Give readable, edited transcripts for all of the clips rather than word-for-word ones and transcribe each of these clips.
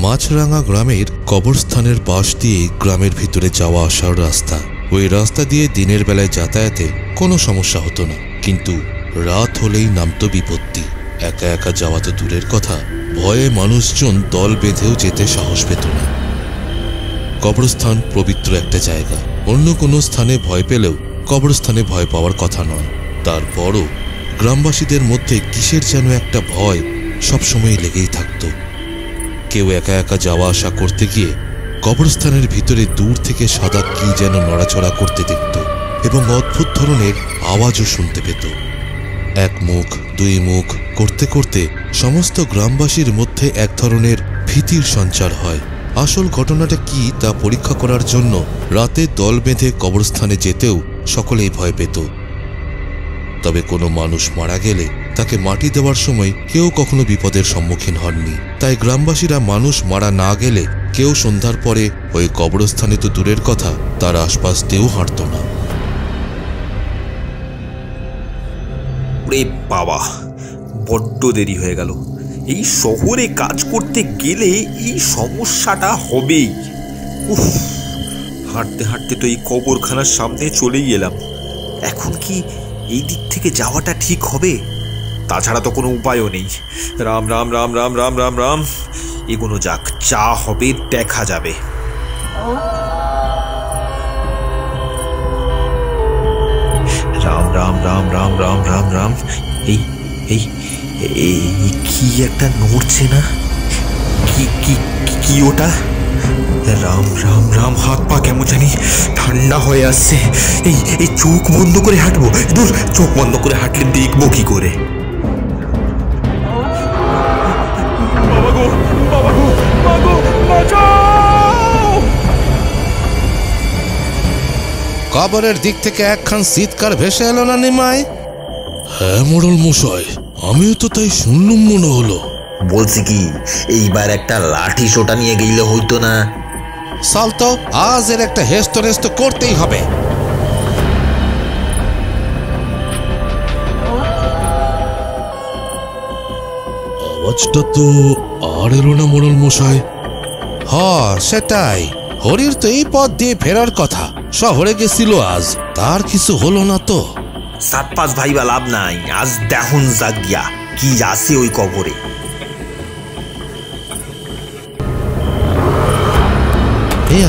মাছরাঙা গ্রামের কবরস্থানের পাশ দিয়ে গ্রামের ভিতরে যাওয়া আসার রাস্তা। ওই রাস্তা দিয়ে দিনের বেলায় যাতায়াতে কোনো সমস্যা হতো না, কিন্তু রাত হলেই নামতো বিপত্তি। একা একা যাওয়া তো দূরের কথা, ভয়ে মানুষজন দল বেঁধেও যেতে সাহস পেত না। কবরস্থান পবিত্র একটা জায়গা, অন্য কোনো স্থানে ভয় পেলেও কবরস্থানে ভয় পাওয়ার কথা নয়। তারপরও গ্রামবাসীদের মধ্যে কিসের যেন একটা ভয় সবসময় লেগেই থাকত। কেউ একা একা যাওয়া আসা করতে গিয়ে কবরস্থানের ভিতরে দূর থেকে সাদা কি যেন নড়াচড়া করতে দেখত এবং অদ্ভুত ধরনের আওয়াজও শুনতে পেত। এক মুখ দুই মুখ করতে করতে সমস্ত গ্রামবাসীর মধ্যে এক ধরনের ভীতির সঞ্চার হয়। আসল ঘটনাটা কি তা পরীক্ষা করার জন্য রাতে দল বেঁধে কবরস্থানে যেতেও সকলেই ভয় পেত। তবে কোনো মানুষ মারা গেলে তাকে মাটি দেওয়ার সময় কেউ কখনো বিপদের সম্মুখীন হননি। তাই গ্রামবাসীরা মানুষ মারা না গেলে কেউ সন্ধ্যার পরে ওই কবরস্থানে তো দূরের কথা, তার আশপাশ দিয়েও হাঁটত না। বাবা, বড্ড দেরি হয়ে গেল। এই শহরে কাজ করতে গেলে এই সমস্যাটা হবেই। উফ, হাঁটতে হাঁটতে তো এই কবরখানার সামনে চলেই এলাম। এখন কি এই দিক থেকে যাওয়াটা ঠিক হবে? তাছাড়া তো কোনো উপায়ও নেই। রাম রাম রাম রাম রাম রাম রাম, এগোনো যাক, যা হবে দেখা যাবে। রাম রাম রাম রাম রাম রাম রাম। এই এই কি একটা নড়ছে না? কি কি কি ওটা? রাম রাম রাম, হাত পা কেমন জানি ঠান্ডা হয়ে আসছে। এই চোখ বন্ধ করে হাঁটবো? দূর, চোখ বন্ধ করে হাঁটলে দেখবো কি করে? কবরের দিক থেকে একখান চিৎকার ভেসে এলো না নিমাই? হ্যাঁ মোড়ল মশাই, আমিও তো তাই শুনলুম মনে হলো। বলছি কি, এইবার একটা লাঠি সোটা নিয়ে গেলে হইতো না? চল তো, আজ এর একটা হেস্ত নেস্ত করতেই হবে। আওয়াজটা তো আর এলো না মোড়ল মশাই। হ্যাঁ সেটাই, হরির তো এই পথ দিয়ে ফেরার কথা, শহরে গেছিল আজ, তার কিছু হলো না তো। সাত পাঁচ ভাইবা লাভ নাই, আজ দেখুন যাক গিয়া কি আছে ওই কবরে।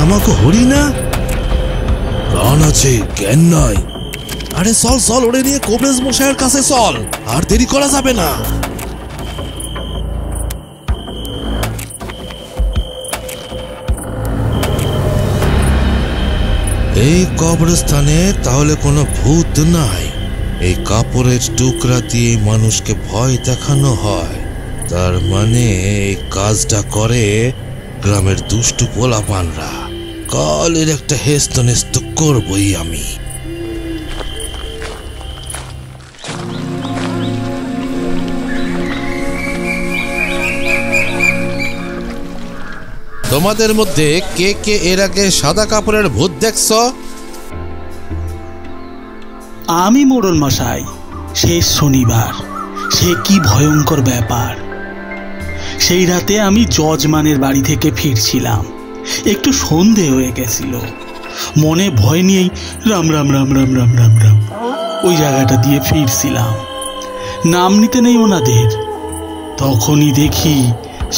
আমাকে হরি না, প্রাণ আছে জ্ঞান নাই। আরে চল চল, ওরে নিয়ে কবরেজ মশাইয়ের কাছে চল, আর দেরি করা যাবে না। এই কবরস্থানে তাহলে কোনো ভূত নাই। এই কাপড়ের টুকরা দিয়ে মানুষকে ভয় দেখানো হয়, তার মানে এই কাজটা করে গ্রামের দুষ্টু পোলাপানরা। কালের একটা হেস্ত নেস্ত করবই আমি। তোমাদের মধ্যে কে কে এর আগে সাদা কাপড়ের ভূত দেখছ? আমি মোড়ল মশাই, শেষ শনিবার। সে কি ভয়ঙ্কর ব্যাপার। সেই রাতে আমি যজমানের বাড়ি থেকে ফিরছিলাম, একটু সন্ধে হয়ে গেছিল। মনে ভয় নিয়েই রাম রাম রাম রাম রাম রাম রাম ওই জায়গাটা দিয়ে ফিরছিলাম। নাম নিতে নেই ওনাদের। তখনই দেখি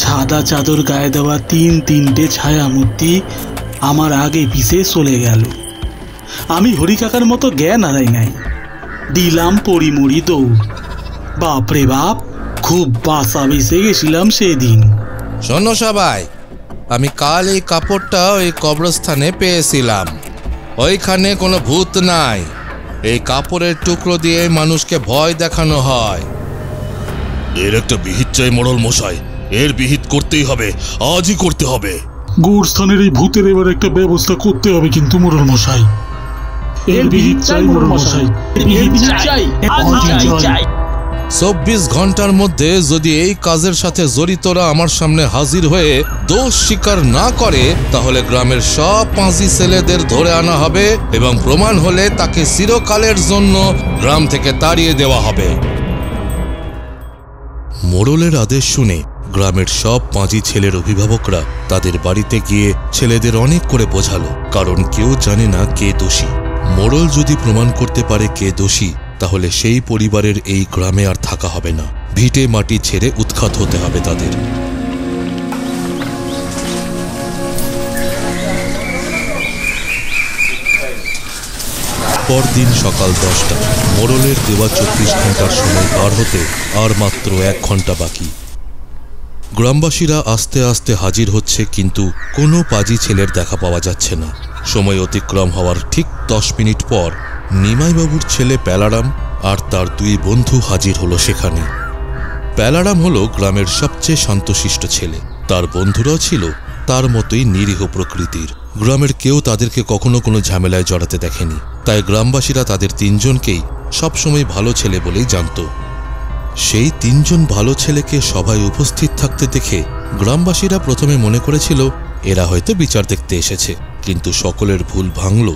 সাদা চাদর গায়ে দেওয়া তিনটে ছায়ামূর্তি আমার আগে পিছে চলে গেল। আমি হরিকাকার মতো জ্ঞান হারাই নাই, দিলাম পরিমরি দৌড়। বাপরে বাপ, খুব বাঁচা বেঁচে গেছিলাম সেদিন। শোনো সবাই, আমি কাল এই কাপড়টা ওই কবরস্থানে পেয়েছিলাম। ওইখানে কোনো ভূত নাই, এই কাপড়ের টুকরো দিয়ে মানুষকে ভয় দেখানো হয়। এর একটা বিহিত চাই মোড়ল মশাই, এর বিহিত করতেই হবে, আজই করতে হবে। গোরস্থানের এই ভূতের এবার একটা ব্যবস্থা করতে হবে কিন্তু মোড়ল মশাই। এর বিহিত চাই মোড়ল মশাই, বিহিত চাই, আজই চাই। 24 ঘন্টার মধ্যে যদি এই কাজের সাথে জড়িতরা আমার সামনে হাজির হয়ে দোষ স্বীকার না করে, তাহলে গ্রামের সব পাঁচি ছেলেদের ধরে আনা হবে এবং প্রমাণ হলে তাকে চিরকালের জন্য গ্রাম থেকে তাড়িয়ে দেওয়া হবে। মোড়লের আদেশ শুনে গ্রামের সব পাঁজি ছেলের অভিভাবকরা তাদের বাড়িতে গিয়ে ছেলেদের অনেক করে বোঝালো, কারণ কেউ জানে না কে দোষী। মোড়ল যদি প্রমাণ করতে পারে কে দোষী, তাহলে সেই পরিবারের এই গ্রামে আর থাকা হবে না। ভিটে মাটি ছেড়ে উৎখাত হতে হবে তাদের। পরদিন সকাল 10টা। মোড়লের দেওয়া 24 ঘন্টার সময় পার হতে আর মাত্র 1 ঘন্টা বাকি। গ্রামবাসীরা আস্তে আস্তে হাজির হচ্ছে, কিন্তু কোনো পাজি ছেলের দেখা পাওয়া যাচ্ছে না। সময় অতিক্রম হওয়ার ঠিক 10 মিনিট পর নিমাইবাবুর ছেলে প্যালারাম আর তার 2 বন্ধু হাজির হলো সেখানে। প্যালারাম হলো গ্রামের সবচেয়ে শান্তশিষ্ট ছেলে। তার বন্ধুরাও ছিল তার মতোই নিরীহ প্রকৃতির। গ্রামের কেউ তাদেরকে কখনো কোনো ঝামেলায় জড়াতে দেখেনি, তাই গ্রামবাসীরা তাদের 3 জনকেই সবসময় ভালো ছেলে বলেই জানত। সেই 3 জন ভালো ছেলেকে সভায় উপস্থিত থাকতে দেখে গ্রামবাসীরা প্রথমে মনে করেছিল এরা হয়তো বিচার দেখতে এসেছে, কিন্তু সকলের ভুল ভাঙল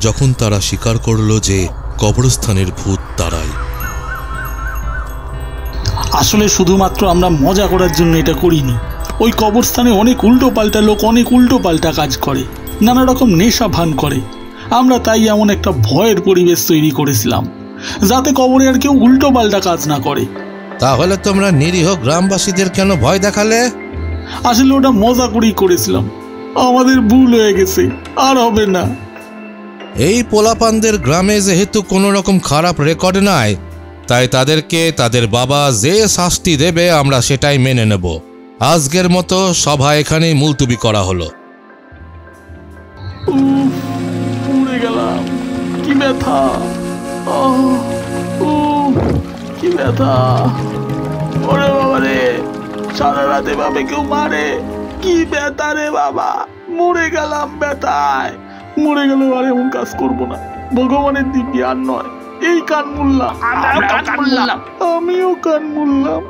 যখন তারা স্বীকার করল যে কবরস্থানের ভূত তারাই। আসলে শুধুমাত্র আমরা মজা করার জন্য এটা করিনি। ওই কবরস্থানে অনেক উল্টো পাল্টা লোক অনেক উল্টো পাল্টা কাজ করে, নানা রকম নেশা ভান করে। আমরা তাই এমন একটা ভয়ের পরিবেশ তৈরি করেছিলাম যাতে কবরে আর কেউ উল্টো পাল্টা কাজ না করে। তাহলে তোমরা নিরীহ গ্রামবাসীদের কেন ভয় দেখালে? আসলে ওটা মজা করেই করেছিলাম, আমাদের ভুল হয়ে গেছে, আর হবে না। এই পোলাপানদের গ্রামে যেহেতু কোনো রকম খারাপ রেকর্ড নাই, তাই তাদেরকে তাদের বাবা যে শাস্তি দেবে আমরা সেটাই মেনে নেব। আজকের মতো সভা এখানেই মুলতবি করা হলো। পুড়ে গেলাম, কি ব্যথা, কি ব্যথা। ওরে বাবা রে, সারা রাতে ভাবে কেউ মারে, কি ব্যথা রে বাবা। মরে গেলাম ব্যথায়, মরে গেল। আর এমন কাজ করবো না, ভগবানের দিব্যি আর নয়। এই কান মুল্লাম, আমিও কান মুল্লাম।